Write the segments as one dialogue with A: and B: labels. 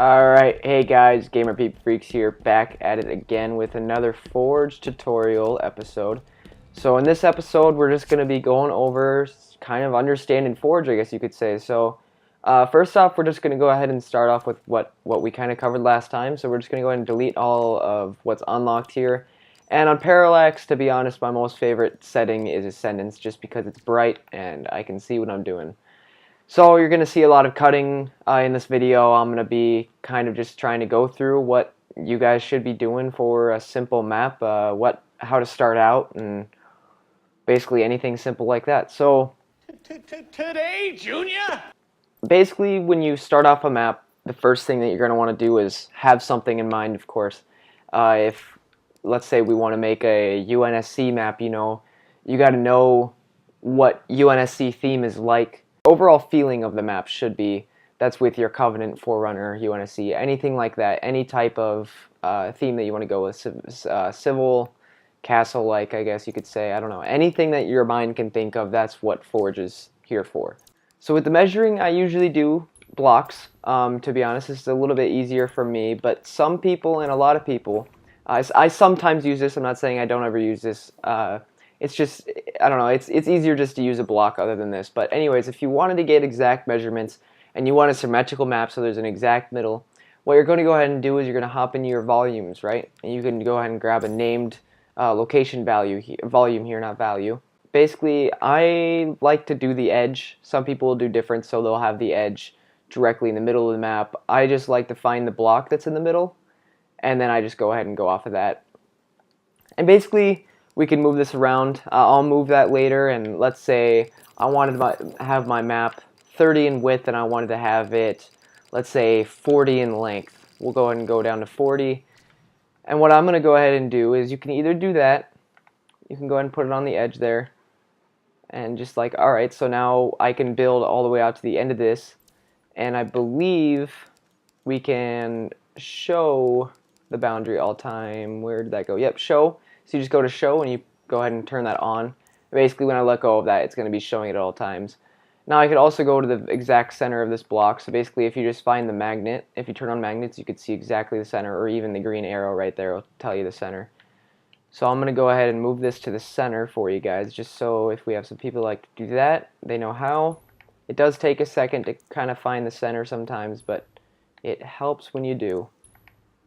A: Alright, hey guys, Gamer Peep Freaks here, back at it again with another Forge tutorial episode. So in this episode, we're just going to be going over kind of understanding Forge, I guess you could say. So first off, we're just going to go ahead and start off with what we kind of covered last time. So we're just going to go ahead and delete all of what's unlocked here. And on Parallax, to be honest, my most favorite setting is Ascendance, just because it's bright and I can see what I'm doing. So you're going to see a lot of cutting in this video. I'm going to be kind of just trying to go through what you guys should be doing for a simple map, how to start out, and basically anything simple like that. So
B: Today, Junior?
A: basically when you start off a map, the first thing that you're going to want to do is have something in mind, of course. If, let's say, we want to make a UNSC map, you got to know what UNSC theme is like. Overall feeling of the map should be that's with your Covenant, Forerunner, UNSC, anything like that, any type of theme that you want to go with, civil, castle-like, I guess you could say, I don't know, anything that your mind can think of, that's what Forge is here for. So with the measuring, I usually do blocks. To be honest, this is a little bit easier for me, but some people and a lot of people, I sometimes use this, I'm not saying I don't ever use this, it's just, I don't know, it's easier just to use a block other than this. But anyways, if you wanted to get exact measurements and you want a symmetrical map so there's an exact middle, what you're going to go ahead and do is you're going to hop into your volumes, right? And you can go ahead and grab a named location volume here, not value. Basically, I like to do the edge. Some people will do different, so they'll have the edge directly in the middle of the map. I just like to find the block that's in the middle, and then I just go ahead and go off of that. And basically, we can move this around. I'll move that later, and let's say I wanted to have my map 30 in width and I wanted to have it, let's say, 40 in length. We'll go ahead and go down to 40. And what I'm going to go ahead and do is you can either do that, you can go ahead and put it on the edge there, and just like, alright, so now I can build all the way out to the end of this, and I believe we can show the boundary all time. Where did that go? Yep, show. So you just go to show and you go ahead and turn that on. Basically, when I let go of that, it's going to be showing it at all times. Now I could also go to the exact center of this block. So basically, if you just find the magnet, if you turn on magnets, you could see exactly the center, or even the green arrow right there will tell you the center. So I'm going to go ahead and move this to the center for you guys, just so if we have some people like to do that, they know how. It does take a second to kind of find the center sometimes, but it helps when you do.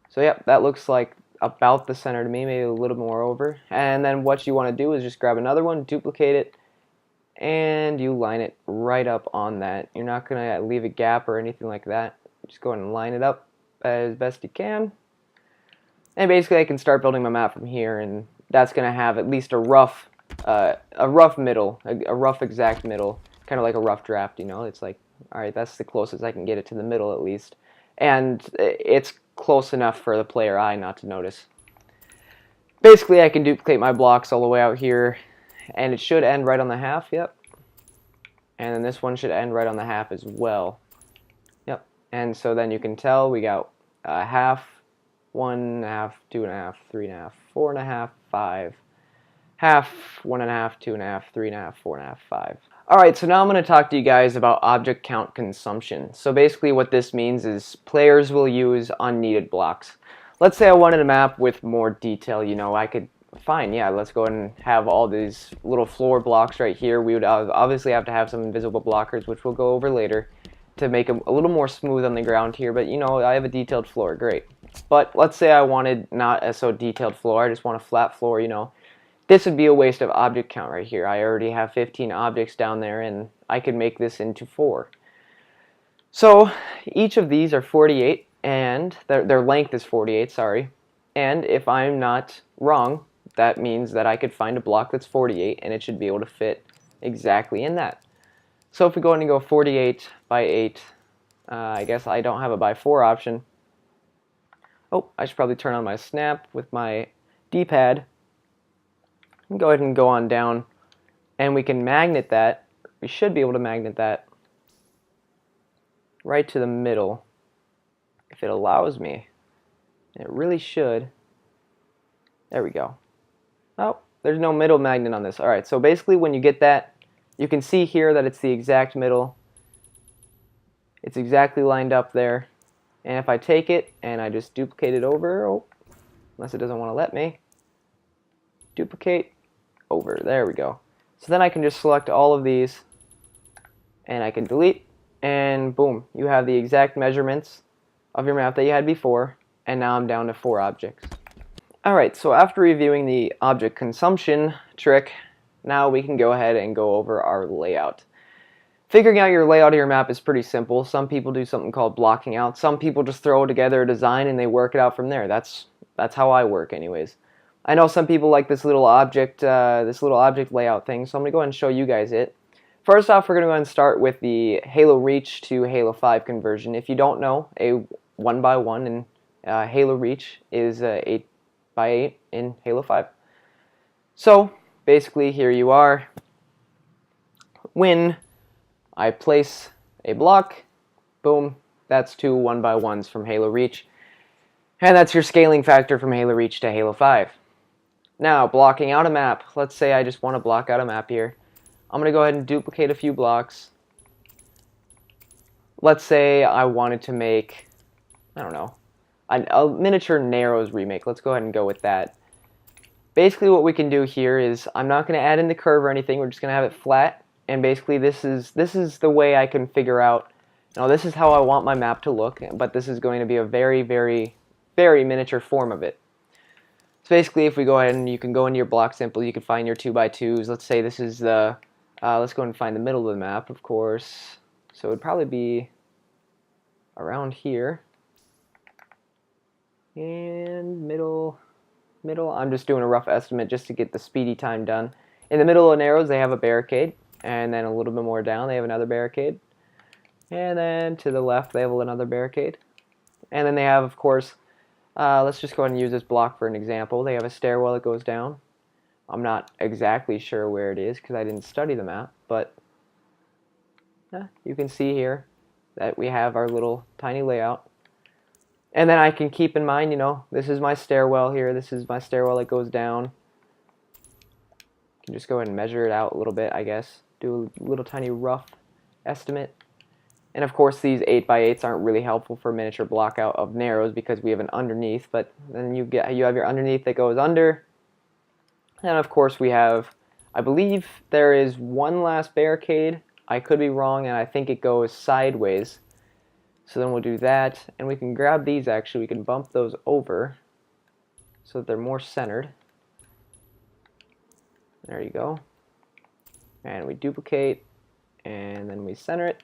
A: So yep, that looks like about the center to me, maybe a little more over. And then what you want to do is just grab another one, duplicate it, and you line it right up on that. You're not going to leave a gap or anything like that. Just go ahead and line it up as best you can. And basically I can start building my map from here, and that's going to have at least a rough middle, a rough exact middle, kind of like a rough draft, It's like, alright, that's the closest I can get it to the middle at least. And it's close enough for the player eye not to notice. Basically, I can duplicate my blocks all the way out here, and it should end right on the half, yep. And then this one should end right on the half as well. Yep. And so then you can tell we got a half, 1.5, 2.5, 3.5, 4.5, 5, half, 1.5, 2.5, 3.5, 4.5, 5. Alright, so now I'm going to talk to you guys about object count consumption. So basically what this means is players will use unneeded blocks. Let's say I wanted a map with more detail, I could, fine, yeah, let's go ahead and have all these little floor blocks right here. We would obviously have to have some invisible blockers, which we'll go over later, to make them a little more smooth on the ground here, but I have a detailed floor, great. But let's say I wanted not a so detailed floor, I just want a flat floor, This would be a waste of object count right here. I already have 15 objects down there, and I could make this into 4. So each of these are 48, and their length is 48, sorry. And if I'm not wrong, that means that I could find a block that's 48, and it should be able to fit exactly in that. So if we go ahead and go 48 by 8, I guess I don't have a by 4 option. Oh, I should probably turn on my snap with my D-pad. Go ahead and go on down, and we can magnet that. We should be able to magnet that right to the middle if it allows me. It really should. There we go. Oh, there's no middle magnet on this. Alright, so basically when you get that, you can see here that it's the exact middle. It's exactly lined up there. And if I take it and I just duplicate it over, oh, unless it doesn't want to let me, duplicate over, there we go. So then I can just select all of these and I can delete, and boom, you have the exact measurements of your map that you had before, and now I'm down to 4 objects. Alright, so after reviewing the object consumption trick, now we can go ahead and go over our layout. Figuring out your layout of your map is pretty simple. Some people do something called blocking out. Some people just throw together a design and they work it out from there. That's how I work anyways. I know some people like this little object layout thing, so I'm going to go ahead and show you guys it. First off, we're going to go ahead and start with the Halo Reach to Halo 5 conversion. If you don't know, a 1x1 in Halo Reach is 8x8 in Halo 5. So, basically, here you are. When I place a block, boom, that's 2 1x1s from Halo Reach. And that's your scaling factor from Halo Reach to Halo 5. Now, blocking out a map. Let's say I just want to block out a map here. I'm going to go ahead and duplicate a few blocks. Let's say I wanted to make, I don't know, a miniature Narrows remake. Let's go ahead and go with that. Basically what we can do here is, I'm not going to add in the curve or anything, we're just going to have it flat, and basically this is the way I can figure out, this is how I want my map to look, but this is going to be a very, very, very miniature form of it. So basically if we go ahead and you can go into your block simple, you can find your 2x2s. Let's say this is the, let's go ahead and find the middle of the map, of course. So it would probably be around here. And middle, I'm just doing a rough estimate just to get the speedy time done. In the middle of Narrows they have a barricade, and then a little bit more down they have another barricade. And then to the left they have another barricade. And then they have, of course, let's just go ahead and use this block for an example. They have a stairwell that goes down. I'm not exactly sure where it is because I didn't study the map, but you can see here that we have our little tiny layout. And then I can keep in mind, this is my stairwell here, this is my stairwell that goes down. You can just go ahead and measure it out a little bit, I guess. Do a little tiny rough estimate. And of course these 8x8s aren't really helpful for miniature block out of Narrows because we have an underneath, but then you have your underneath that goes under. And of course we have, I believe there is one last barricade. I could be wrong, and I think it goes sideways. So then we'll do that, and we can grab these actually, we can bump those over so that they're more centered. There you go. And we duplicate, and then we center it.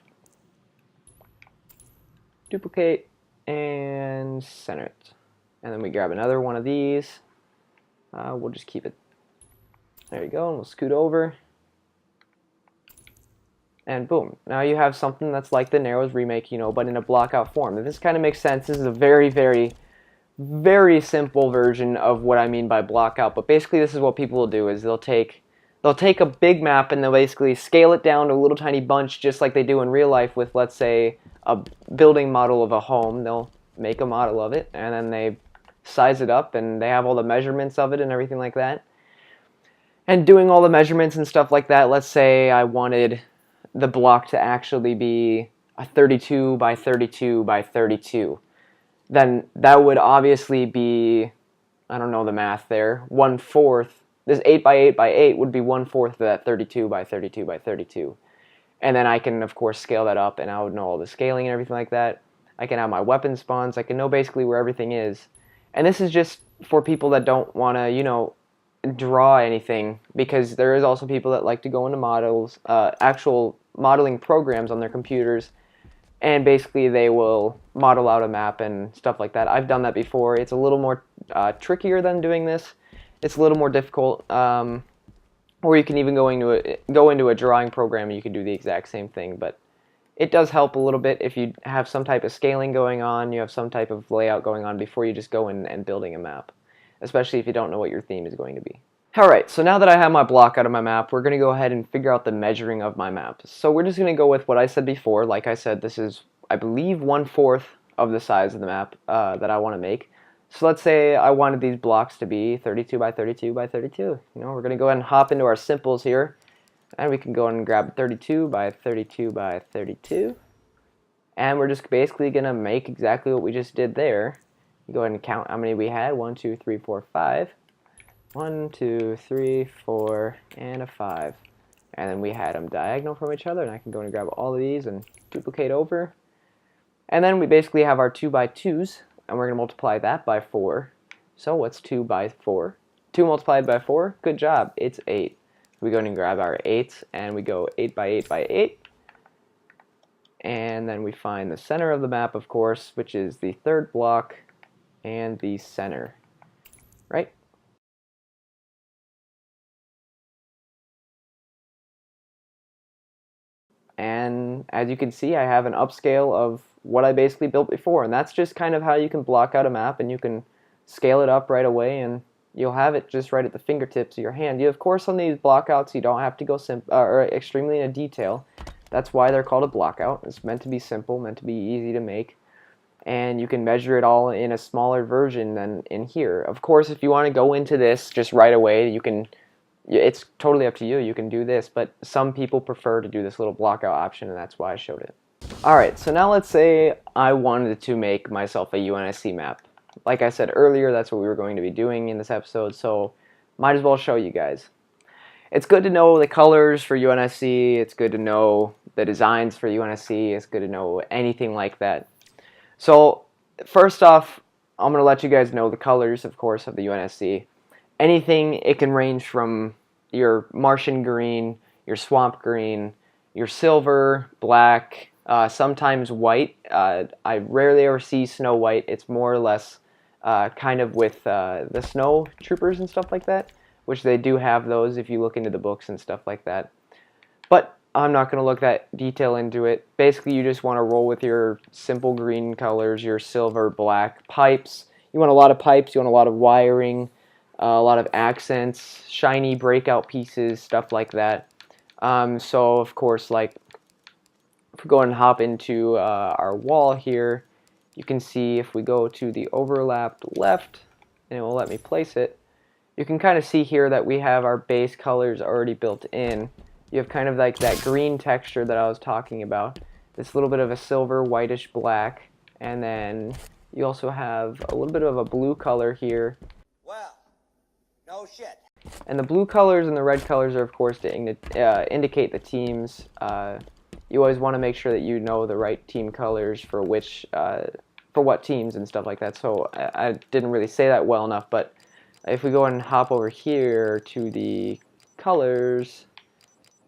A: Duplicate, and center it. And then we grab another one of these. We'll just keep it. There you go, and we'll scoot over. And boom, now you have something that's like the Narrows remake, but in a block-out form. And this kind of makes sense. This is a very, very, very simple version of what I mean by block-out. But basically, this is what people will do: is they'll take a big map and they'll basically scale it down to a little tiny bunch, just like they do in real life with, let's say, a building model of a home. They'll make a model of it, and then they size it up, and they have all the measurements of it and everything like that. And doing all the measurements and stuff like that, let's say I wanted the block to actually be a 32 by 32 by 32. Then that would obviously be, I don't know the math there, 1/4. This 8x8 by 8 would be 1/4 of that 32 by 32 by 32. And then I can, of course, scale that up, and I would know all the scaling and everything like that. I can have my weapon spawns. I can know basically where everything is. And this is just for people that don't want to, draw anything, because there is also people that like to go into models, actual modeling programs on their computers, and basically they will model out a map and stuff like that. I've done that before. It's a little more trickier than doing this. It's a little more difficult, or you can even go into a drawing program and you can do the exact same thing. But it does help a little bit if you have some type of scaling going on, you have some type of layout going on before you just go in and building a map, especially if you don't know what your theme is going to be. Alright, so now that I have my block out of my map, we're going to go ahead and figure out the measuring of my map. So we're just going to go with what I said before. Like I said, this is, I believe, 1/4 of the size of the map that I want to make. So let's say I wanted these blocks to be 32 by 32 by 32. We're going to go ahead and hop into our simples here, and we can go ahead and grab 32 by 32 by 32. And we're just basically going to make exactly what we just did there. You go ahead and count how many we had. 1, 2, 3, 4, 5. 1, 2, 3, 4, and a 5. And then we had them diagonal from each other, and I can go and grab all of these and duplicate over. And then we basically have our 2 by 2s, and we're going to multiply that by 4. So what's 2 by 4? 2 multiplied by 4? Good job. It's 8. We go and grab our 8s, and we go 8 by 8 by 8. And then we find the center of the map, of course, which is the third block and the center, right? And as you can see, I have an upscale of what I basically built before, and that's just kind of how you can block out a map, and you can scale it up right away, and you'll have it just right at the fingertips of your hand. You, of course, on these blockouts, you don't have to go or extremely into detail. That's why they're called a blockout. It's meant to be simple, meant to be easy to make, and you can measure it all in a smaller version than in here. Of course, if you want to go into this just right away, you can. It's totally up to you. You can do this, but some people prefer to do this little blockout option, and that's why I showed it. Alright, so now let's say I wanted to make myself a UNSC map. Like I said earlier, that's what we were going to be doing in this episode, so might as well show you guys. It's good to know the colors for UNSC, it's good to know the designs for UNSC, it's good to know anything like that. So, first off, I'm going to let you guys know the colors, of course, of the UNSC. Anything, it can range from your Martian green, your swamp green, your silver, black, sometimes white. I rarely ever see snow white. It's more or less kind of with the snow troopers and stuff like that, which they do have those if you look into the books and stuff like that. But I'm not going to look that detail into it. Basically, you just want to roll with your simple green colors, your silver, black pipes. You want a lot of pipes, you want a lot of wiring, a lot of accents, shiny breakout pieces, stuff like that. So, of course, like, if we go and hop into our wall here, you can see if we go to the overlapped left, and it will let me place it, you can kind of see here that we have our base colors already built in. You have kind of like that green texture that I was talking about, this little bit of a silver, whitish black, and then you also have a little bit of a blue color here.
B: Well, no shit.
A: And the blue colors and the red colors are, of course, to indicate the teams. You always want to make sure that you know the right team colors for which, for what teams and stuff like that. So I didn't really say that well enough, but if we go and hop over here to the colors,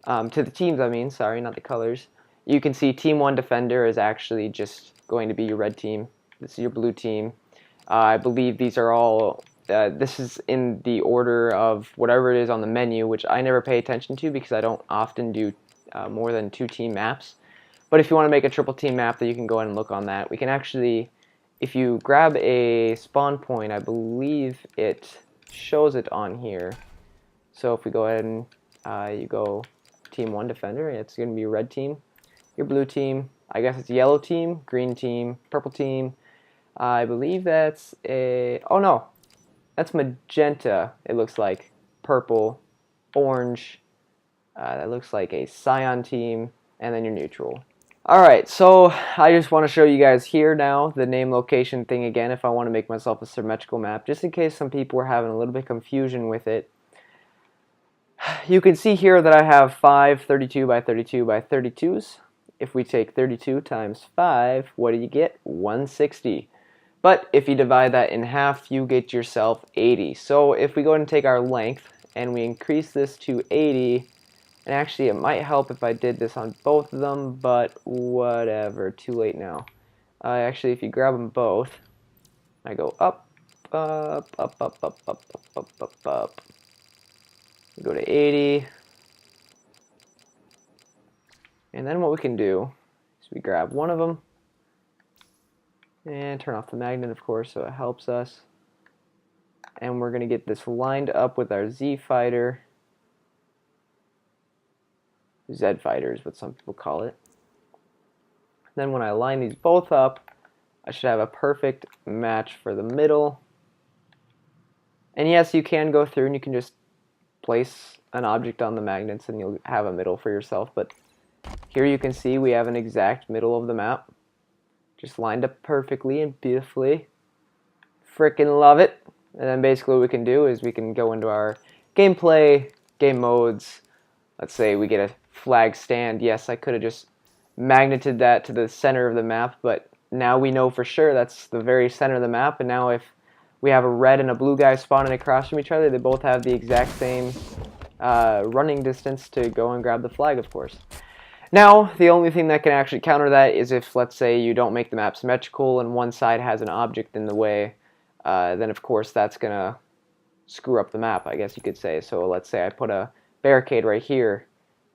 A: to the teams, I mean, sorry, not the colors, you can see Team 1 Defender is actually just going to be your red team. This is your blue team. I believe these are all, this is in the order of whatever it is on the menu, which I never pay attention to because I don't often do more than 2 team maps. But if you want to make a triple team map, then you can go ahead and look on that. We can actually, if you grab a spawn point, I believe it shows it on here. So if we go ahead and you go Team 1 Defender, it's going to be your red team, your blue team, I guess it's yellow team, green team, purple team. I believe that's a, oh no, that's magenta, it looks like, purple, orange, that looks like a cyan team, and then your neutral. Alright, so I just want to show you guys here now the name location thing again if I want to make myself a symmetrical map, just in case some people were having a little bit of confusion with it. You can see here that I have 5 32 by 32 by 32s. If we take 32 times 5, what do you get? 160. But if you divide that in half, you get yourself 80. So if we go ahead and take our length and we increase this to 80, and actually it might help if I did this on both of them, but whatever, too late now. Actually, if you grab them both, I go up, up, up, up, up, up, up, up, up, up. We go to 80. And then what we can do is we grab one of them and turn off the magnet, of course, so it helps us. And we're going to get this lined up with our Z fighter. Z fighter is what some people call it. Then when I line these both up, I should have a perfect match for the middle. And yes, you can go through and you can just place an object on the magnets and you'll have a middle for yourself, but here you can see we have an exact middle of the map. just lined up perfectly and beautifully. Freaking love it. And then basically what we can do is we can go into our gameplay, game modes. Let's say we get a flag stand. Yes, I could have just magneted that to the center of the map, but now we know for sure that's the very center of the map. And now if we have a red and a blue guy spawning across from each other, they both have the exact same running distance to go and grab the flag, of course. Now, the only thing that can actually counter that is if, let's say, you don't make the map symmetrical and one side has an object in the way, then of course that's going to screw up the map, I guess you could say. So let's say I put a barricade right here.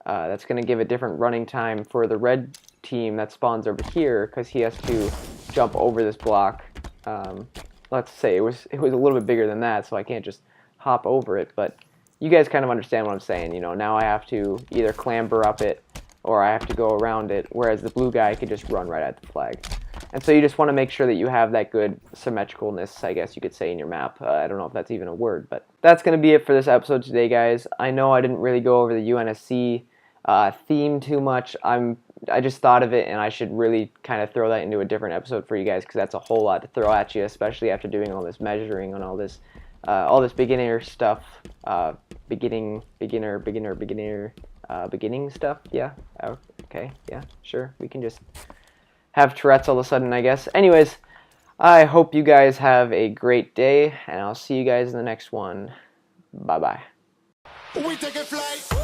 A: That's going to give a different running time for the red team that spawns over here because he has to jump over this block. Let's say it was a little bit bigger than that, so I can't just hop over it, but you guys kind of understand what I'm saying. You know, now I have to either clamber up it or I have to go around it, whereas the blue guy could just run right at the flag. And so you just want to make sure that you have that good symmetricalness, I guess you could say, in your map. I don't know if that's even a word, but that's going to be it for this episode today, guys. I know I didn't really go over the UNSC theme too much. I just thought of it, and I should really kind of throw that into a different episode for you guys, because that's a whole lot to throw at you, especially after doing all this measuring and all this beginner stuff, beginning stuff. Yeah, okay, yeah, sure. We can just have Tourette's all of a sudden, I guess. Anyways, I hope you guys have a great day, and I'll see you guys in the next one. Bye-bye.
C: We take a flight.